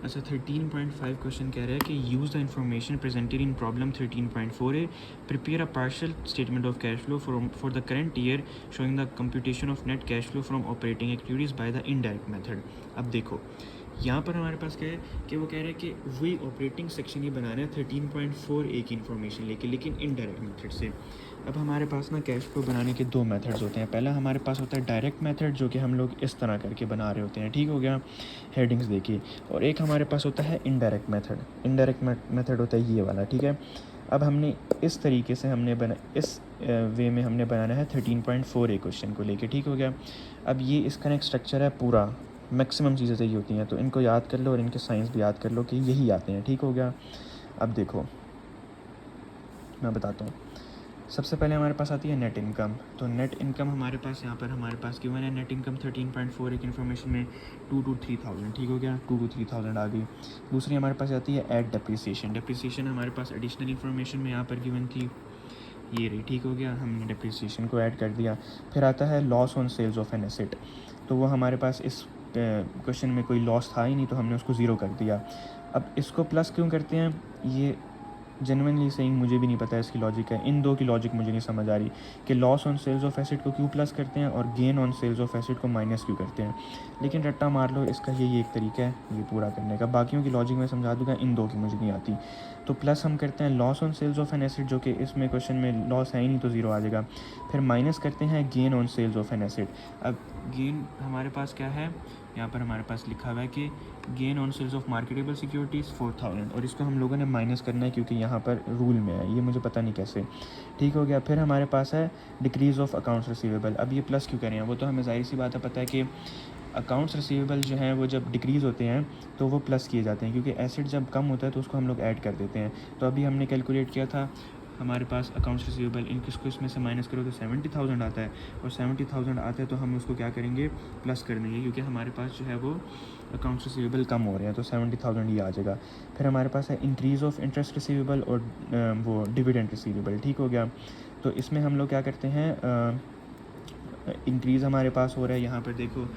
अच्छा 13.5 क्वेश्चन कह रहा है कि use the information presented in problem 13.4 A prepare a partial statement of cash flow for the current year showing the computation of net cash flow from operating activities by the indirect method. अब देखो यहाँ पर हमारे पास क्या है कि वो कह रहे हैं कि वही ऑपरेटिंग सेक्शन ही बनाना है 13.4 ए की इन्फॉर्मेशन लेके, लेकिन इनडायरेक्ट मेथड से। अब हमारे पास ना कैश फ्लो बनाने के दो मेथड्स होते हैं। पहला हमारे पास होता है डायरेक्ट मेथड, जो कि हम लोग इस तरह करके बना रहे होते हैं, ठीक हो गया, हेडिंग्स देखिए। और एक हमारे पास होता है इनडायरेक्ट मेथड। इनडायरेक्ट मेथड होता है ये वाला, ठीक है। अब हमने इस तरीके से इस वे में हमने बनाना है 13.4 ए क्वेश्चन को लेके, ठीक हो गया। अब ये इसका एक स्ट्रक्चर है पूरा, मैक्सिमम चीज़ें चाहिए होती हैं, तो इनको याद कर लो और इनके साइंस भी याद कर लो कि यही आते हैं, ठीक हो गया। अब देखो मैं बताता हूँ। सबसे पहले हमारे पास आती है नेट इनकम। तो नेट इनकम हमारे पास यहाँ पर हमारे पास गिवन है नेट इनकम 13.4 एक इन्फॉर्मेशन में 2 to 3,000, ठीक हो गया, 2 to 3,000 आ गई। दूसरी हमारे पास आती है ऐड डेप्रिसिएशन। डेप्रिसिएशन हमारे पास एडिशनल इन्फॉर्मेशन में यहाँ पर गिवन थी, ये रही, ठीक हो गया, हमने डेप्रिसिएशन को ऐड कर दिया। फिर आता है loss on sales of an asset. तो वो हमारे पास इस क्वेश्चन में कोई लॉस था ही नहीं, तो हमने उसको ज़ीरो कर दिया। अब इसको प्लस क्यों करते हैं, ये जेनुइनली सेइंग मुझे भी नहीं पता इसकी लॉजिक है। इन दो की लॉजिक मुझे नहीं समझ आ रही कि loss on sales of asset को क्यों प्लस करते हैं और gain on sales of asset को माइनस क्यों करते हैं। लेकिन रट्टा मार लो, इसका यही एक तरीका है ये पूरा करने का। बाकियों की लॉजिक मैं समझा दूंगा, इन दो की मुझे नहीं आती। तो प्लस हम करते हैं loss on sales of an asset, जो कि इसमें क्वेश्चन में लॉस है ही नहीं तो ज़ीरो आ जाएगा। फिर माइनस करते हैं gain on sales of an asset. अब गेन हमारे पास क्या है, यहाँ पर हमारे पास लिखा हुआ है कि gain on sales of marketable securities 4,000, और इसको हम लोगों ने माइनस करना है क्योंकि यहाँ पर रूल में है, ये मुझे पता नहीं कैसे, ठीक हो गया। फिर हमारे पास है डिक्रीज़ ऑफ अकाउंट्स रिसीवेबल। अब ये प्लस क्यों करें, वो तो हमें ज़ाहिर सी बात है पता है कि अकाउंट्स रिसीवेबल जो हैं वो जब डिक्रीज़ होते हैं तो वो प्लस किए जाते हैं, क्योंकि एसेट जब कम होता है तो उसको हम लोग ऐड कर देते हैं। तो अभी हमने कैलकुलेट किया था, हमारे पास अकाउंट्स रिसीवेबल इनको इसमें से माइनस करो तो 70,000 आता है, और 70,000 आता है तो हम उसको क्या करेंगे, प्लस कर देंगे, क्योंकि हमारे पास जो है वो अकाउंट्स रिसीवेबल कम हो रहे हैं, तो 70,000 ये आ जाएगा। फिर हमारे पास है इंक्रीज़ ऑफ इंटरेस्ट रिसीवेबल और वो डिविडेंड रिसीवेबल, ठीक हो गया। तो इसमें हम लोग क्या करते हैं, इंक्रीज़ हमारे पास हो रहा है, यहाँ पर देखो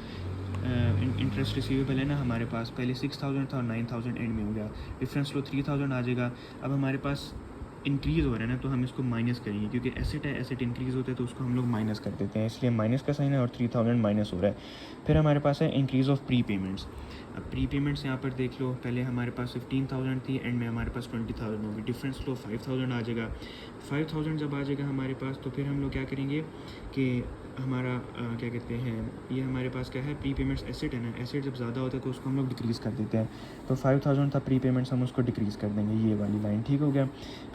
इंटरेस्ट रिसीवेबल है ना हमारे पास, पहले 6,000 था और 9,000 एंड में हो गया, डिफरेंस लो 3,000 आ जाएगा। अब हमारे पास इंक्रीज़ हो रहा है ना, तो हम इसको माइनस करेंगे, क्योंकि एसेट है, एसेट इंक्रीज़ होता है तो उसको हम लोग माइनस कर देते हैं, इसलिए माइनस का साइन है और 3,000 माइनस हो रहा है। फिर हमारे पास है इंक्रीज़ ऑफ प्री पेमेंट्स। अब प्री पेमेंट्स यहाँ पर देख लो, पहले हमारे पास 15,000 थी, एंड में हमारे पास 20,000 होगी, डिफरेंस लो 5,000 आ जाएगा। 5,000 जब आ जाएगा हमारे पास, तो फिर हम लोग क्या करेंगे कि हमारा क्या कहते हैं, ये हमारे पास क्या है, प्री पेमेंट्स एसेट है ना, एसेट जब ज़्यादा होता है तो उसको हम लोग डिक्रीज़ कर देते हैं। तो 5,000 था प्री पेमेंट्स, हम उसको डिक्रीज़ कर देंगे, ये वाली लाइन, ठीक हो गया।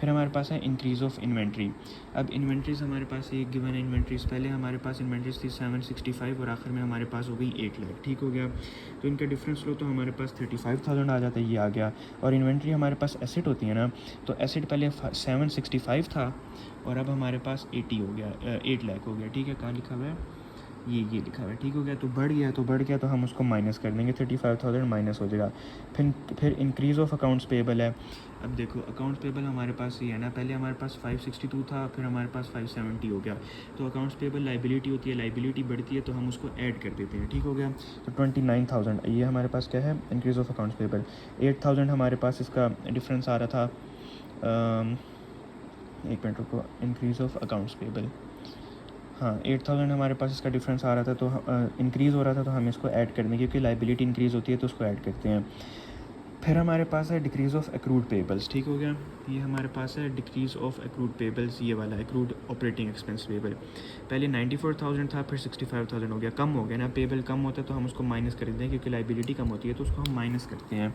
फिर हमारे पास है इंक्रीज़ ऑफ इन्वेंट्री। अब इन्वेंट्रीज़ हमारे पास एक गिवन है इन्वेंट्रीज़, पहले हमारे पास इन्वेंट्रीज़ थी 765 और आखिर में हमारे पास हो गई 8 लाख, ठीक हो गया। तो इनका डिफरेंस लो तो हमारे पास 35,000 आ जाता है, ये आ गया। और इन्वेंट्री हमारे पास एसेट होती है ना, तो एसेट पहले 765 था और अब हमारे पास 80 हो गया, 8 लाख हो गया, ठीक है। कहाँ लिखा हुआ है, ये लिखा हुआ है, ठीक हो गया। तो बढ़ गया तो हम उसको माइनस कर देंगे, 35,000 माइनस हो जाएगा। फिर इंक्रीज़ ऑफ अकाउंट्स पेबल है। अब देखो अकाउंट्स पेबल हमारे पास ये है ना, पहले हमारे पास 562 था, फिर हमारे पास 570 हो गया। तो अकाउंट्स पेबल लाइबिलिटी होती है, लाइबिलिटी बढ़ती है तो हम उसको ऐड कर देते हैं, ठीक हो गया। तो 29,000 ये हमारे पास क्या है, इंक्रीज़ ऑफ अकाउंट्स पेबल। 8,000 हमारे पास इसका डिफरेंस आ रहा था, एक मिनट रुको, इंक्रीज़ ऑफ अकाउंट्स पेबल, हाँ 8,000 हमारे पास इसका डिफरेंस आ रहा था, तो इंक्रीज़ हो रहा था तो हम इसको ऐड कर देंगे, क्योंकि लाइबिलिटी इंक्रीज़ होती है तो उसको ऐड करते हैं। फिर हमारे पास है डिक्रीज़ ऑफ एक्रूड पेबल्स, ठीक हो गया। ये हमारे पास है डिक्रीज़ ऑफ एक्रूड पेबल्स, ये वाला एक्रूड ऑपरेटिंग एक्सपेंस पेबल। पहले 94,000 था, फिर 65,000 हो गया, कम हो गया ना, पेबल कम होता है तो हम उसको माइनस कर देते हैं, क्योंकि लाइबिलिटी कम होती है तो उसको हम माइनस करते हैं।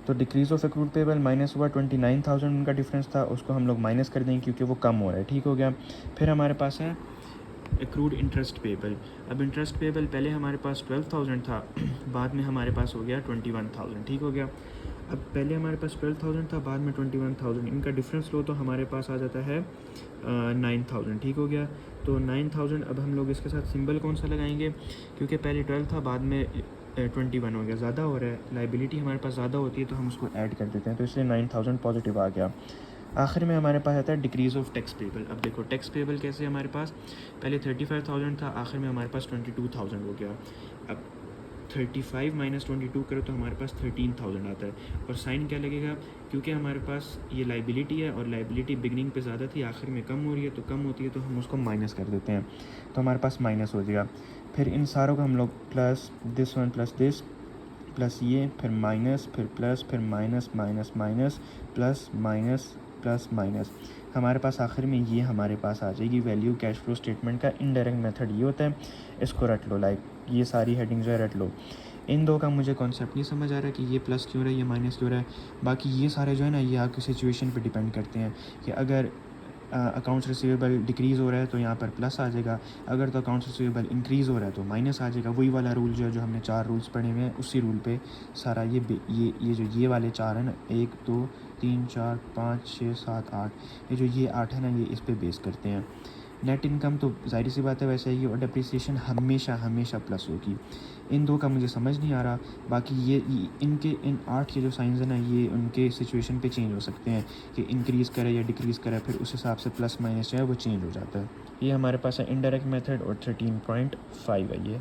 तो decrease of accrued payable minus हुआ, 29,000 उनका डिफरेंस था, उसको हम लोग माइनस कर देंगे क्योंकि वो कम हो रहा है, ठीक हो गया। फिर हमारे पास है एक्रूड इंटरेस्ट पेबल। अब इंटरेस्ट पेबल पहले हमारे पास 12,000 था, बाद में हमारे पास हो गया 21,000, ठीक हो गया। अब पहले हमारे पास 12,000 था, बाद में 21,000, इनका डिफरेंस लो तो हमारे पास आ जाता है 9,000, ठीक हो गया। तो 9,000, अब हम लोग इसके साथ सिंबल कौन सा लगाएंगे, क्योंकि पहले 12 था, बाद में 21 हो गया, ज़्यादा हो रहा है, लाइबिलिटी हमारे पास ज़्यादा होती है तो हम उसको ऐड कर देते हैं, तो इसलिए 9,000 पॉजिटिव आ गया। आखिर में हमारे पास आता है डिक्रीज़ ऑफ टैक्स पेबल। अब देखो टैक्स पेबल कैसे, हमारे पास पहले 35,000 था, आखिर में हमारे पास 22,000 हो गया। अब 35 माइनस 22 करो तो हमारे पास 13,000 आता है। और साइन क्या लगेगा, क्योंकि हमारे पास ये लाइबिलिटी है और लाइबिलिटी बिगनिंग पे ज़्यादा थी, आखिर में कम हो रही है, तो कम होती है तो हम उसको माइनस कर देते हैं, तो हमारे पास माइनस हो जाएगा। फिर इन सारों का हम लोग plus this one plus this plus ये, फिर माइनस, फिर प्लस, फिर minus minus minus plus minus plus minus, हमारे पास आखिर में ये हमारे पास आ जाएगी वैल्यू। कैश फ्लो स्टेटमेंट का इनडायरेक्ट मेथड ये होता है, इसको रट लो, लाइक ये सारी हेडिंग जो है रट लो। इन दो का मुझे कॉन्सेप्ट नहीं समझ आ रहा कि ये प्लस क्यों रहा है, ये माइनस क्यों रहा है। बाकी ये सारे जो है ना, ये आपकी सिचुएशन पे डिपेंड करते हैं कि अगर अकाउंट्स रिसीवेबल डिक्रीज़ हो रहा है तो यहाँ पर प्लस आ जाएगा, अगर तो अकाउंट्स रिसीवेबल इंक्रीज़ हो रहा है तो माइनस आ जाएगा। वही वाला रूल जो है, जो हमने 4 रूल्स पढ़े हुए हैं, उसी रूल पे सारा ये जो ये वाले 4 हैं ना, 1 2 3 4 5 6 7 8, ये जो ये 8 है ना, ये इस पे बेस करते हैं। नेट इनकम तो ज़ाहिर सी बात है वैसे ही, और डिप्रिसिएशन हमेशा हमेशा प्लस होगी। इन दो का मुझे समझ नहीं आ रहा। बाकी ये इनके इन 8 के जो साइंस हैं ना, ये उनके सिचुएशन पे चेंज हो सकते हैं कि इंक्रीज़ करे या डिक्रीज़ करे, फिर उस हिसाब से प्लस माइनस जो है वो चेंज हो जाता है। ये हमारे पास है इनडायरेक्ट मेथड और 13.5 है ये।